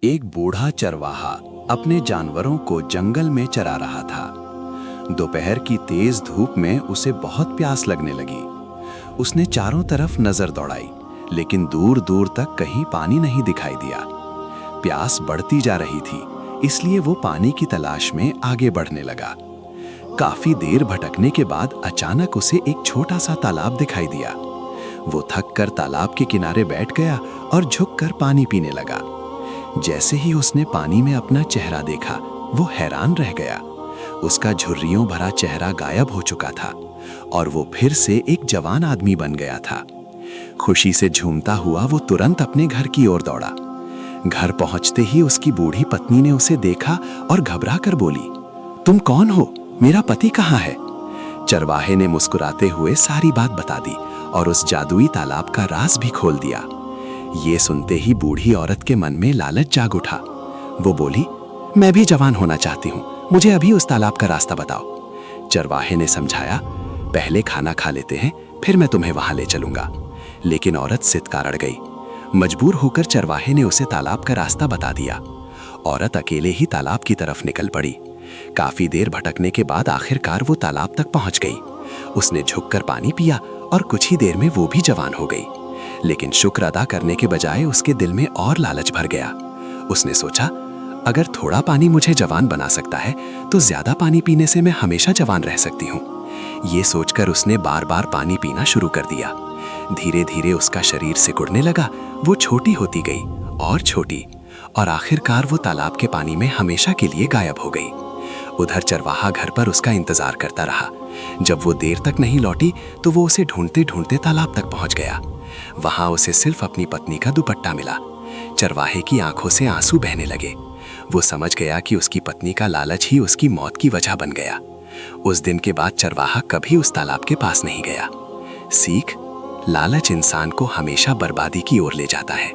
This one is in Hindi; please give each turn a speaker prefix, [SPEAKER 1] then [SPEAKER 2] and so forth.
[SPEAKER 1] एक बूढ़ा चरवाहा अपने जानवरों को जंगल में चरा रहा था। दोपहर की तेज धूप में उसे बहुत प्यास लगने लगी। उसने चारों तरफ नजर दौड़ाई, लेकिन दूर दूर तक कहीं पानी नहीं दिखाई दिया। प्यास बढ़ती जा रही थी, इसलिए वो पानी की तलाश में आगे बढ़ने लगा। काफी देर भटकने के बाद अचानक उसे एक छोटा सा तालाब दिखाई दिया। वो थक कर तालाब के किनारे बैठ गया और झुककर पानी पीने लगा। जैसे ही उसने पानी में अपना चेहरा देखा, वो हैरान रह गया। उसका झुर्रियों भरा चेहरा गायब हो चुका था और वो फिर से एक जवान आदमी बन गया था। खुशी से झूमता हुआ वो तुरंत अपने घर की ओर दौड़ा। घर पहुंचते ही उसकी बूढ़ी पत्नी ने उसे देखा और घबरा कर बोली, तुम कौन हो? मेरा पति कहाँ है? चरवाहे ने मुस्कुराते हुए सारी बात बता दी और उस जादुई तालाब का राज भी खोल दिया। ये सुनते ही बूढ़ी औरत के मन में लालच जाग उठा। वो बोली, मैं भी जवान होना चाहती हूँ, मुझे अभी उस तालाब का रास्ता बताओ। चरवाहे ने समझाया, पहले खाना खा लेते हैं, फिर मैं तुम्हें वहां ले चलूंगा। लेकिन औरत सित का अड़ गई। मजबूर होकर चरवाहे ने उसे तालाब का रास्ता बता दिया। औरत अकेले ही तालाब की तरफ निकल पड़ी। काफी देर भटकने के बाद आखिरकार वो तालाब तक पहुंच गई। उसने झुककर पानी पिया और कुछ ही देर में वो भी जवान हो गई। लेकिन शुक्र अदा करने के बजाय उसके दिल में और लालच भर गया। उसने सोचा, अगर थोड़ा पानी मुझे जवान बना सकता है, तो ज्यादा पानी पीने से मैं हमेशा जवान रह सकती हूँ। ये सोचकर उसने बार बार पानी पीना शुरू कर दिया। धीरे धीरे उसका शरीर सिकुड़ने लगा। वो छोटी होती गई और छोटी, और आखिरकार वो तालाब के पानी में हमेशा के लिए गायब हो गई। उधर चरवाहा घर पर उसका इंतजार करता रहा। जब वो देर तक नहीं लौटी, तो वो उसे ढूंढते ढूंढते तालाब तक पहुंच गया। वहां उसे सिर्फ अपनी पत्नी का दुपट्टा मिला। चरवाहे की आंखों से आंसू बहने लगे। वो समझ गया कि उसकी पत्नी का लालच ही उसकी मौत की वजह बन गया। उस दिन के बाद चरवाहा कभी उस तालाब के पास नहीं गया। सीख, लालच इंसान को हमेशा बर्बादी की ओर ले जाता है।